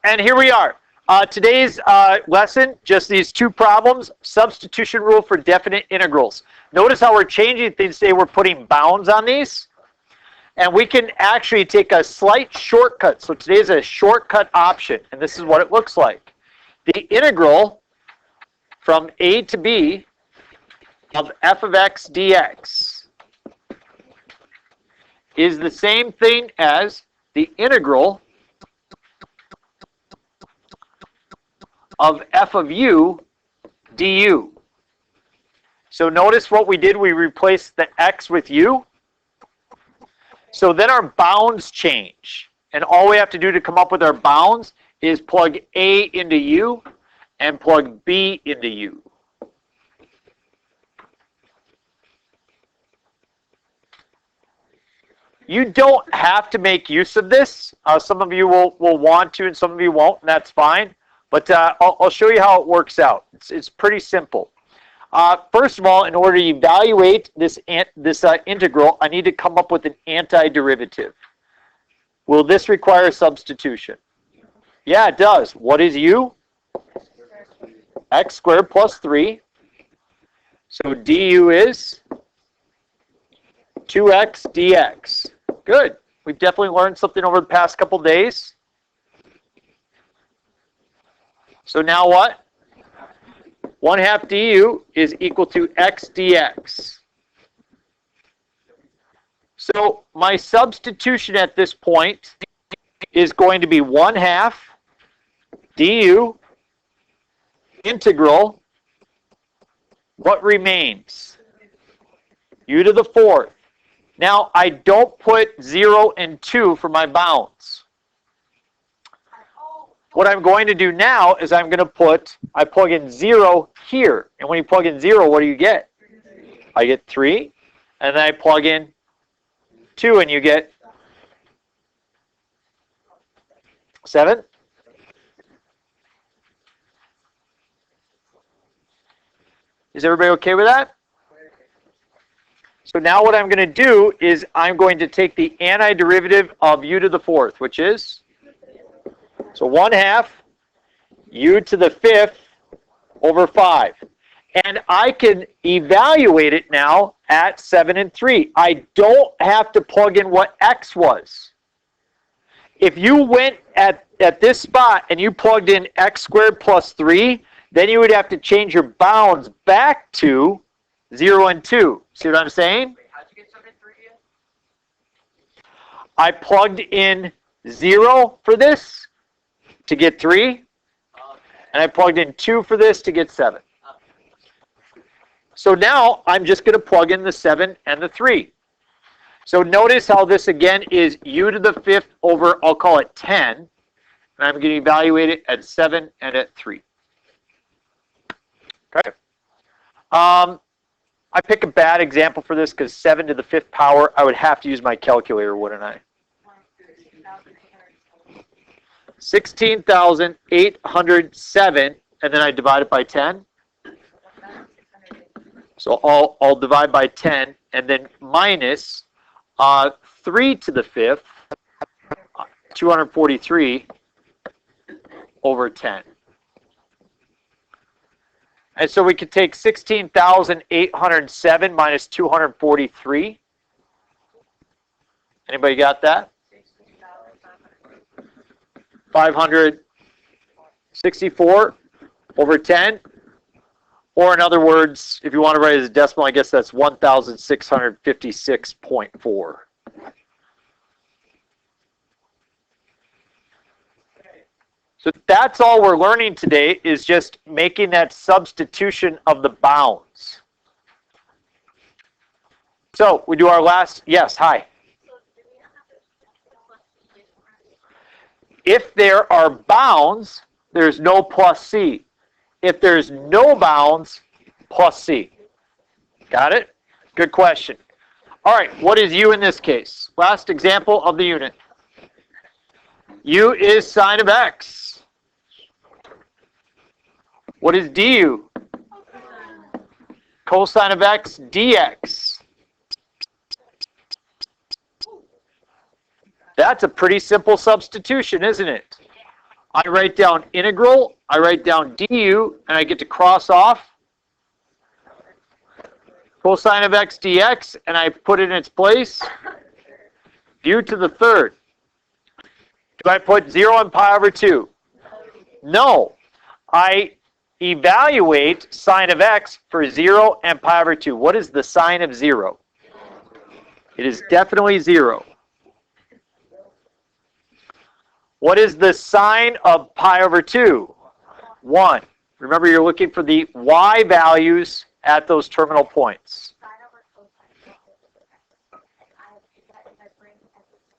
And here we are. Today's lesson, just these two problems, substitution rule for definite integrals. Notice how we're changing things today. We're putting bounds on these. And we can actually take a slight shortcut. So today is a shortcut option. And this is what it looks like. The integral from a to b of f of x dx is the same thing as the integral of f of u du. So notice what we did. We replaced the x with u. So then our bounds change. And all we have to do to come up with our bounds is plug a into u and plug b into u. You don't have to make use of this. Some of you will want to and some of you won't, and that's fine. But I'll show you how it works out. It's pretty simple. First of all, in order to evaluate this integral, I need to come up with an antiderivative. Will this require substitution? Yeah, it does. What is u? X squared plus 3. So du is 2x dx. Good. We've definitely learned something over the past couple days. So now what? 1/2 du is equal to x dx. So my substitution at this point is going to be 1/2 du integral. What remains? U to the 4th. Now, I don't put 0 and 2 for my bounds. What I'm going to do now is I plug in 0 here. And when you plug in 0, what do you get? I get 3. And then I plug in 2 and you get 7. Is everybody okay with that? So now what I'm going to do is I'm going to take the antiderivative of u to the 4th, which is, so 1/2 u to the 5th over 5. And I can evaluate it now at 7 and 3. I don't have to plug in what x was. If you went at this spot and you plugged in x squared plus 3, then you would have to change your bounds back to 0 and 2. See what I'm saying? Wait, how'd you get 7 and 3 again? I plugged in 0 for this to get 3. And I plugged in 2 for this to get 7. So now I'm just going to plug in the 7 and the 3. So notice how this again is u to the 5th over, I'll call it 10. And I'm going to evaluate it at 7 and at 3. Okay. I pick a bad example for this because 7 to the 5th power, I would have to use my calculator, wouldn't I? 16,807, and then I divide it by 10. So I'll divide by 10, and then minus 3 to the 5th, 243 over 10. And so we could take 16,807 minus 243. Anybody got that? 564 over 10. Or in other words, if you want to write it as a decimal, I guess that's 1,656.4. So that's all we're learning today, is just making that substitution of the bounds. So we do our last, yes, hi. If there are bounds, there's no plus c. If there's no bounds, plus c. Got it? Good question. All right, what is u in this case? Last example of the unit. U is sine of x. What is du? Cosine of x dx. That's a pretty simple substitution, isn't it? I write down integral, I write down du, and I get to cross off cosine of x dx, and I put it in its place. U to the third. Do I put 0 and pi over 2? No. I evaluate sine of x for 0 and pi over 2. What is the sine of 0? It is definitely 0. What is the sine of pi over 2? 1. Remember, you're looking for the y values at those terminal points.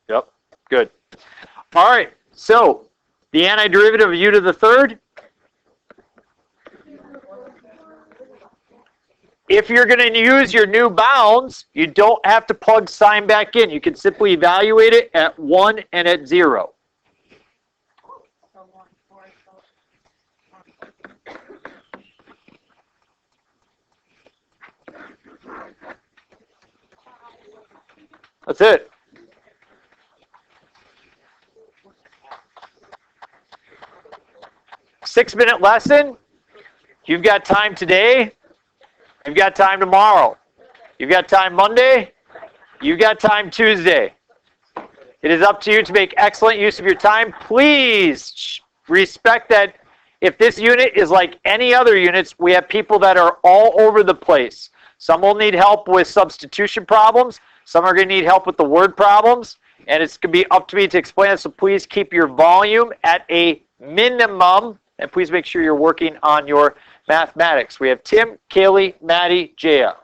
Yep, good. All right, so the antiderivative of u to the third. If you're going to use your new bounds, you don't have to plug sine back in. You can simply evaluate it at 1 and at 0. That's it. Six-minute lesson. You've got time today. You've got time tomorrow. You've got time Monday. You've got time Tuesday. It is up to you to make excellent use of your time. Please respect that if this unit is like any other units, we have people that are all over the place. Some will need help with substitution problems. Some are going to need help with the word problems. And it's going to be up to me to explain it. So please keep your volume at a minimum. And please make sure you're working on your mathematics. We have Tim, Kaylee, Maddie, Jaya.